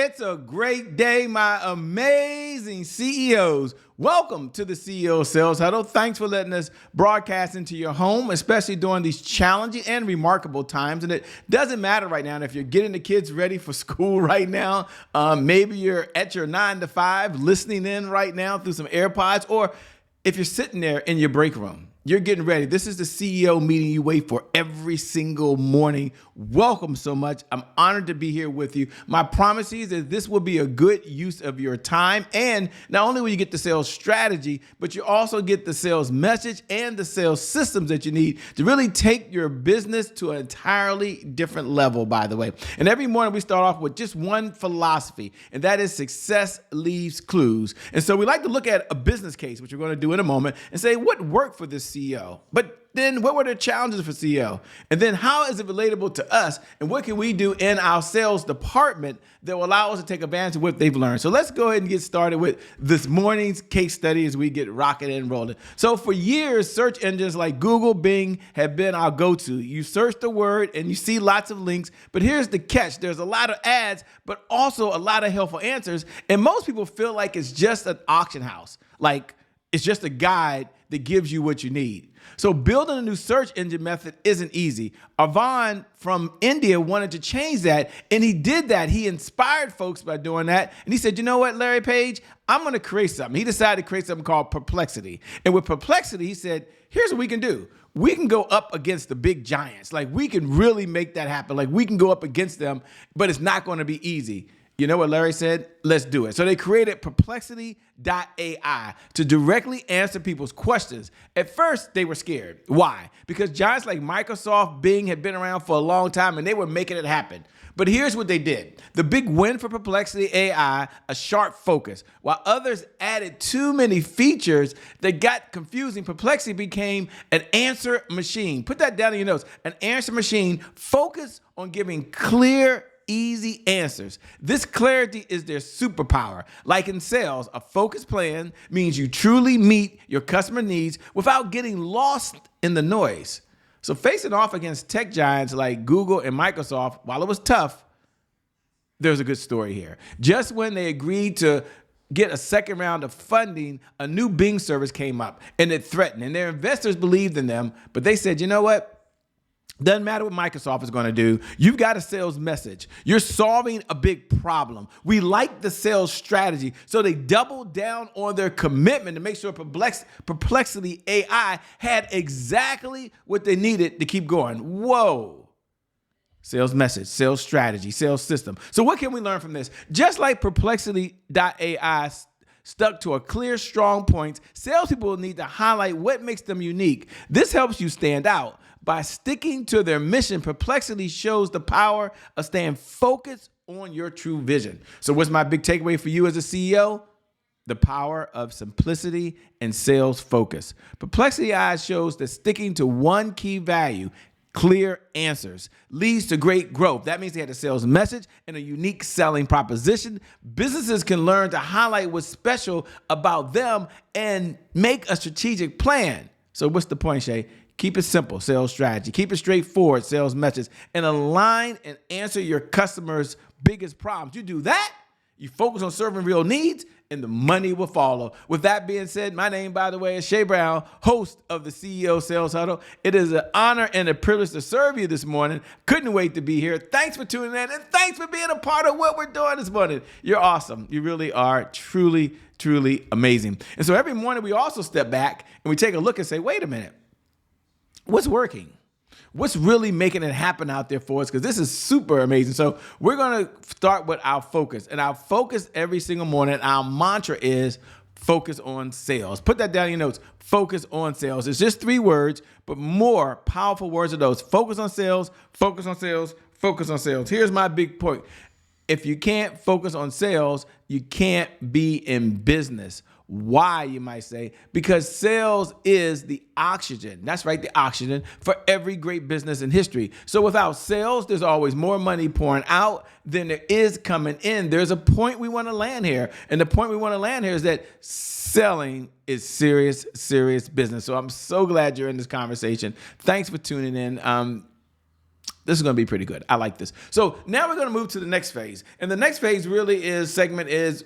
It's a great day, my amazing CEOs. Welcome to the CEO Sales Huddle. Thanks for letting us broadcast into your home, especially during these challenging and remarkable times. And it doesn't matter right now if you're getting the kids ready for school right now. Maybe you're at your 9 to 5 listening in right now through some AirPods, or if you're sitting there in your break room. You're getting ready. This is the CEO meeting you wait for every single morning. Welcome so much. I'm honored to be here with you. My promise is that this will be a good use of your time. And not only will you get the sales strategy, but you also get the sales message and the sales systems that you need to really take your business to an entirely different level, by the way. And every morning we start off with just one philosophy, and that is success leaves clues. And so we like to look at a business case, which we're going to do in a moment, and say what worked for this CEO. But then what were the challenges for CEO? And then how is it relatable to us? And what can we do in our sales department that will allow us to take advantage of what they've learned? So let's go ahead and get started with this morning's case study as we get rocking and rolling. So for years, search engines like Google, Bing have been our go-to. You search the word and you see lots of links, but here's the catch. There's a lot of ads, but also a lot of helpful answers. And most people feel like it's just an auction house. Like it's just a guide that gives you what you need. So building a new search engine method isn't easy. Arvind from India wanted to change that, and he did that. He inspired folks by doing that, and he said, you know what, Larry Page, I'm going to create something. He decided to create something called Perplexity. And with Perplexity, he said, here's what we can do. We can go up against the big giants. Like we can really make that happen. Like we can go up against them, but it's not going to be easy. You know what Larry said? Let's do it. So they created Perplexity.ai to directly answer people's questions. At first, they were scared. Why? Because giants like Microsoft, Bing had been around for a long time and they were making it happen. But here's what they did. The big win for Perplexity AI, a sharp focus. While others added too many features that got confusing, Perplexity became an answer machine. Put that down in your notes. An answer machine focused on giving clear, easy answers. This clarity is their superpower. Like in sales, a focused plan means you truly meet your customer needs without getting lost in the noise. So facing off against tech giants like Google and Microsoft, while it was tough, there's a good story here. Just when they agreed to get a second round of funding, a new Bing service came up and it threatened. And their investors believed in them, but they said, you know what? Doesn't matter what Microsoft is going to do. You've got a sales message. You're solving a big problem. We like the sales strategy. So they doubled down on their commitment to make sure Perplexity AI had exactly what they needed to keep going. Whoa. Sales message, sales strategy, sales system. So what can we learn from this? Just like Perplexity.ai stuck to a clear, strong point, salespeople need to highlight what makes them unique. This helps you stand out. By sticking to their mission, Perplexity shows the power of staying focused on your true vision. So what's my big takeaway for you as a CEO? The power of simplicity and sales focus. Perplexity AI shows that sticking to one key value, clear answers, leads to great growth. That means they had a sales message and a unique selling proposition. Businesses can learn to highlight what's special about them and make a strategic plan. So what's the point, Shay? Keep it simple, sales strategy. Keep it straightforward, sales message. And align and answer your customers' biggest problems. You do that, you focus on serving real needs, and the money will follow. With that being said, my name, by the way, is Shay Brown, host of the CEO Sales Huddle. It is an honor and a privilege to serve you this morning. Couldn't wait to be here. Thanks for tuning in, and thanks for being a part of what we're doing this morning. You're awesome. You really are truly, truly amazing. And so every morning we also step back and we take a look and say, wait a minute. What's working? What's really making it happen out there for us? Because this is super amazing. So we're going to start with our focus. And our focus every single morning, our mantra is focus on sales. Put that down in your notes. Focus on sales. It's just 3 words, but more powerful words are those. Focus on sales, focus on sales, focus on sales. Here's my big point. If you can't focus on sales, you can't be in business. Why, you might say? Because sales is the oxygen. That's right, the oxygen for every great business in history. So without sales, there's always more money pouring out than there is coming in. There's a point we want to land here. And the point we want to land here is that selling is serious, serious business. So I'm so glad you're in this conversation. Thanks for tuning in. This is going to be pretty good. I like this. So now we're going to move to the next phase. And the next phase really is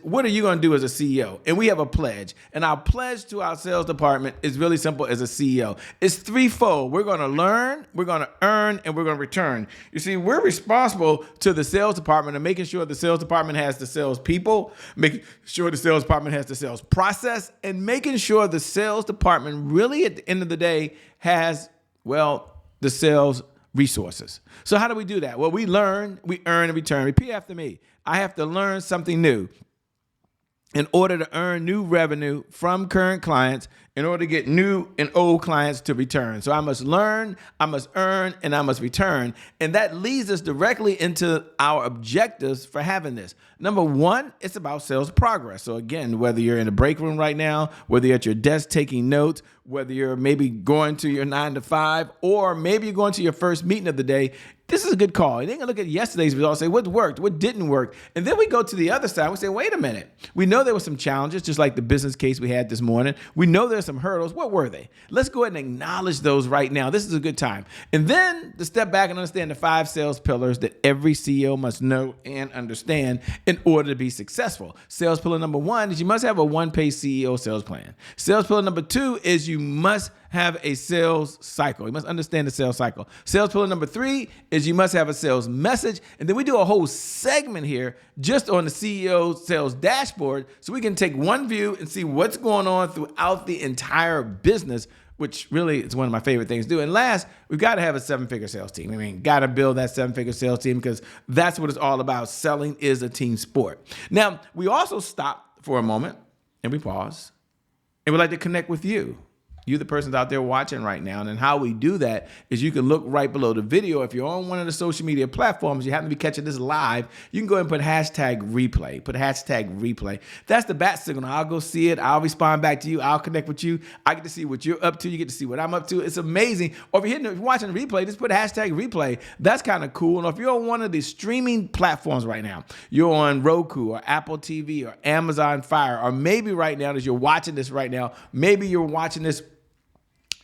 what are you going to do as a CEO? And we have a pledge. And our pledge to our sales department is really simple as a CEO. It's threefold. We're going to learn, we're going to earn, and we're going to return. You see, we're responsible to the sales department and making sure the sales department has the sales people, making sure the sales department has the sales process, and making sure the sales department really at the end of the day has, the sales resources. So how do we do that? Well, we learn, we earn, and return. Repeat after me. I have to learn something new in order to earn new revenue from current clients, in order to get new and old clients to return. So I must learn, I must earn, and I must return. And that leads us directly into our objectives for having this. Number one, it's about sales progress. So again, whether you're in a break room right now, whether you're at your desk taking notes, whether you're maybe going to your 9 to 5, or maybe you're going to your first meeting of the day, this is a good call. You ain't gonna look at yesterday's results, say what worked, what didn't work. And then we go to the other side. We say, wait a minute. We know there were some challenges, just like the business case we had this morning. We know there's some hurdles. What were they? Let's go ahead and acknowledge those right now. This is a good time. And then to step back and understand the 5 sales pillars that every CEO must know and understand in order to be successful. Sales pillar number 1 is you must have a one-page CEO sales plan. Sales pillar number 2 is you must have a sales cycle. You must understand the sales cycle. Sales pillar number 3 is you must have a sales message. And then we do a whole segment here just on the CEO sales dashboard so we can take one view and see what's going on throughout the entire business, which really is one of my favorite things to do. And last, we've got to have a 7-figure sales team. I mean, got to build that 7-figure sales team because that's what it's all about. Selling is a team sport. Now, we also stop for a moment and we pause and we'd like to connect with you. You, the person's out there watching right now. And how we do that is you can look right below the video. If you're on one of the social media platforms, you happen to be catching this live, you can go ahead and put hashtag replay. Put hashtag replay. That's the bat signal. I'll go see it. I'll respond back to you. I'll connect with you. I get to see what you're up to. You get to see what I'm up to. It's amazing. Or if you're watching the replay, just put hashtag replay. That's kind of cool. And if you're on one of these streaming platforms right now, you're on Roku or Apple TV or Amazon Fire, or maybe right now as you're watching this right now, maybe you're watching this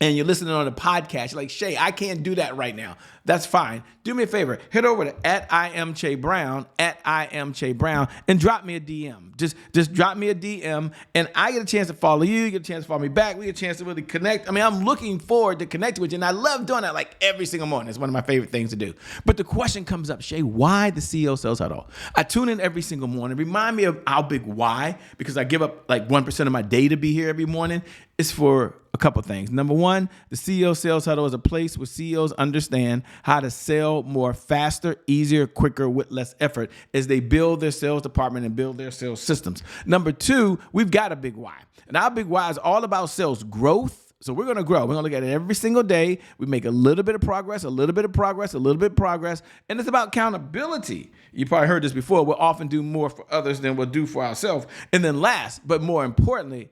and you're listening on a podcast, you're like, Shay, I can't do that right now. That's fine. Do me a favor. Head over to @IamChayBrown, @IamChayBrown, and drop me a DM. Just drop me a DM, and I get a chance to follow you. You get a chance to follow me back. We get a chance to really connect. I mean, I'm looking forward to connecting with you, and I love doing that like every single morning. It's one of my favorite things to do. But the question comes up, Shay, why the CEO Sales Huddle? I tune in every single morning. Remind me of our big why, because I give up like 1% of my day to be here every morning. It's for a couple things. Number one, the CEO Sales Huddle is a place where CEOs understand how to sell more faster, easier, quicker, with less effort as they build their sales department and build their sales systems. Number two, we've got a big why. And our big why is all about sales growth. So we're going to grow. We're going to look at it every single day. We make a little bit of progress, a little bit of progress, a little bit of progress. And it's about accountability. You probably heard this before. We'll often do more for others than we'll do for ourselves. And then last, but more importantly,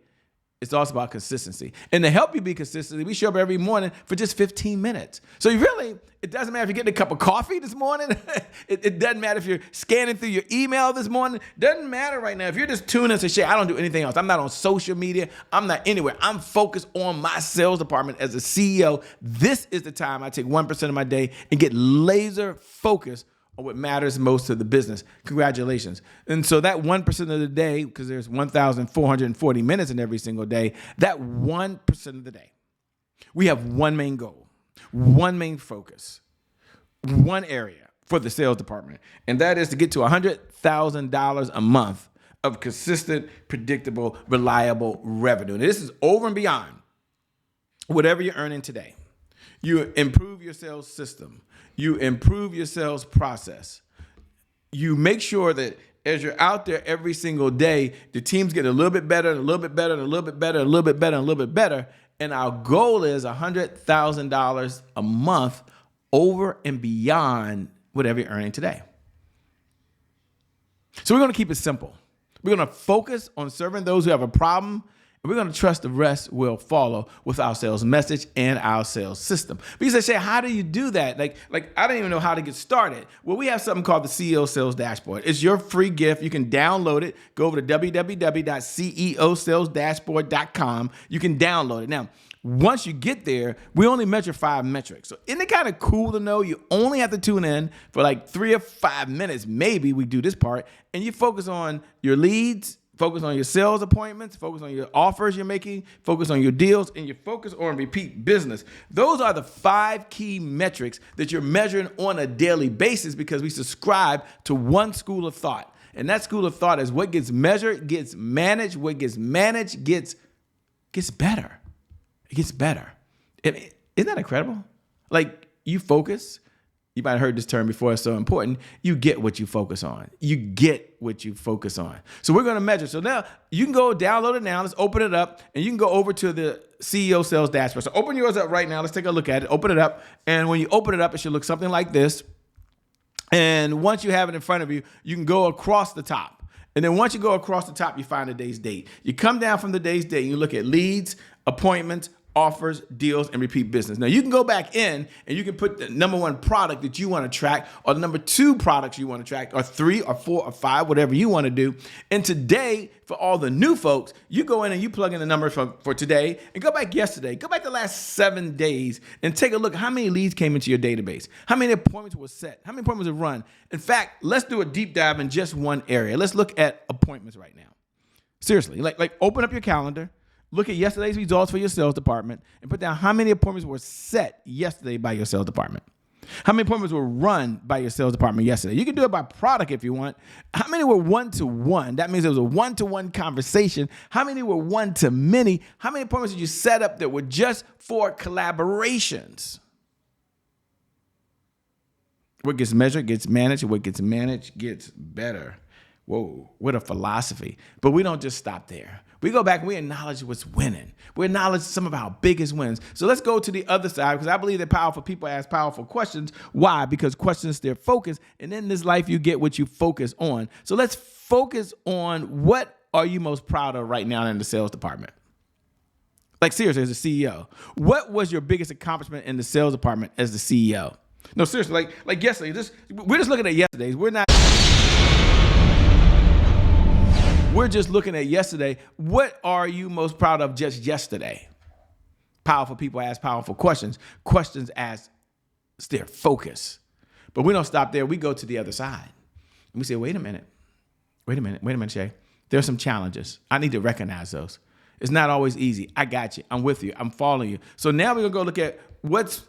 it's also about consistency. And to help you be consistent, we show up every morning for just 15 minutes. So you really, it doesn't matter if you're getting a cup of coffee this morning. It doesn't matter if you're scanning through your email this morning. Doesn't matter right now. If you're just tuning in and say, Shay, I don't do anything else. I'm not on social media. I'm not anywhere. I'm focused on my sales department as a CEO. This is the time I take 1% of my day and get laser focused on what matters most to the business. Congratulations. And so that 1% of the day, because there's 1,440 minutes in every single day, that 1% of the day, we have one main goal, one main focus, one area for the sales department. And that is to get to $100,000 a month of consistent, predictable, reliable revenue. And this is over and beyond whatever you're earning today. You improve your sales system. You improve your sales process. You make sure that as you're out there every single day, the teams get a little bit better, and a little bit better, and a little bit better, and a little bit better, and a little bit better. And our goal is $100,000 a month over and beyond whatever you're earning today. So we're going to keep it simple. We're going to focus on serving those who have a problem And we're going to trust the rest will follow with our sales message and our sales system. Because I say, how do you do that? Like I don't even know how to get started. Well, we have something called the CEO Sales Dashboard. It's your free gift. You can download it. Go over to www.ceosalesdashboard.com. You can download it. Now, once you get there, we only measure 5 metrics. So isn't it kind of cool to know you only have to tune in for like 3 or 5 minutes? Maybe we do this part, and you focus on your leads, focus on your sales appointments, focus on your offers you're making, focus on your deals, and you focus on repeat business. Those are the 5 key metrics that you're measuring on a daily basis, because we subscribe to one school of thought. And that school of thought is what gets measured gets managed. What gets managed gets better. It gets better. Isn't that incredible? Like, you focus. You might have heard this term before. It's so important. You get what you focus on. You get what you focus on. So we're going to measure. So now you can go download it now. Let's open it up, and you can go over to the CEO Sales Dashboard. So open yours up right now. Let's take a look at it. Open it up. And when you open it up, it should look something like this. And once you have it in front of you, you can go across the top. And then once you go across the top, you find the day's date. You come down from the day's date, and you look at leads, appointments, offers, deals, and repeat business. Now, you can go back in and you can put the number 1 product that you want to track, or the number 2 products you want to track, or 3 or 4 or 5, whatever you want to do. And today, for all the new folks, you go in and you plug in the numbers for today, and go back yesterday. Go back the last 7 days and take a look at how many leads came into your database, how many appointments were set, how many appointments were run. In fact, let's do a deep dive in just one area. Let's look at appointments right now. Seriously, like open up your calendar. Look at yesterday's results for your sales department and put down how many appointments were set yesterday by your sales department. How many appointments were run by your sales department yesterday? You can do it by product if you want. How many were one-to-one? That means it was a one-to-one conversation. How many were one-to-many? How many appointments did you set up that were just for collaborations? What gets measured gets managed. What gets managed gets better. Whoa, what a philosophy. But we don't just stop there. We go back and we acknowledge what's winning. We acknowledge some of our biggest wins. So let's go to the other side, because I believe that powerful people ask powerful questions. Why? Because questions their focus. And in this life, you get what you focus on. So let's focus on, what are you most proud of right now in the sales department? Like, seriously, as a CEO, what was your biggest accomplishment in the sales department as the CEO? No, seriously, like yesterday, we're just looking at yesterday's. We're just looking at yesterday. What are you most proud of just yesterday? Powerful people ask powerful questions. Questions ask their focus. But we don't stop there. We go to the other side. And we say, wait a minute, Shay. There's some challenges. I need to recognize those. It's not always easy. I got you. I'm with you. I'm following you. So now we're going to go look at what's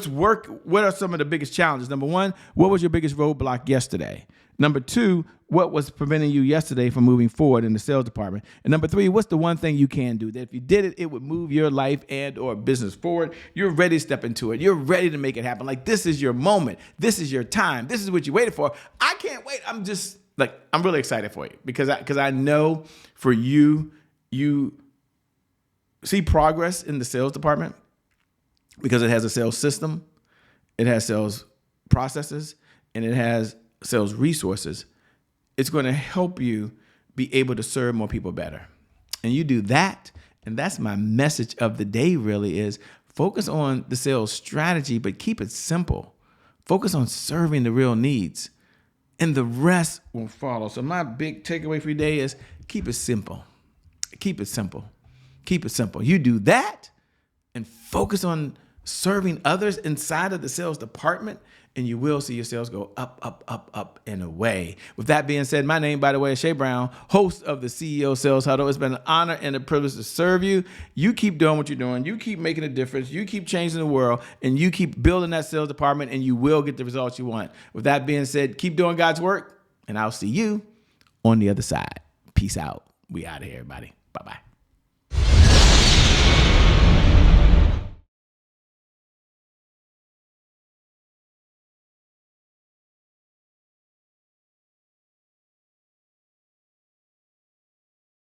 work. What are some of the biggest challenges? Number 1, what was your biggest roadblock yesterday? Number 2, what was preventing you yesterday from moving forward in the sales department? And number 3, what's the one thing you can do that if you did it, it would move your life and or business forward? You're ready to step into it. You're ready to make it happen. Like, this is your moment. This is your time. This is what you waited for. I can't wait. I'm really excited for you, because I know for you see progress in the sales department because it has a sales system, it has sales processes, and it has sales resources. It's going to help you be able to serve more people better. And you do that, and that's my message of the day really is, focus on the sales strategy, but keep it simple. Focus on serving the real needs, and the rest will follow. So my big takeaway for today is, keep it simple. Keep it simple. Keep it simple. You do that and focus on serving others inside of the sales department, and you will see your sales go up, up, up, up, and away. With that being said, my name, by the way, is Shay Brown, host of the CEO Sales Huddle. It's been an honor and a privilege to serve you. You keep doing what you're doing. You keep making a difference. You keep changing the world, and you keep building that sales department, and you will get the results you want. With that being said, keep doing God's work, and I'll see you on the other side. Peace out. We out of here, everybody. Bye-bye.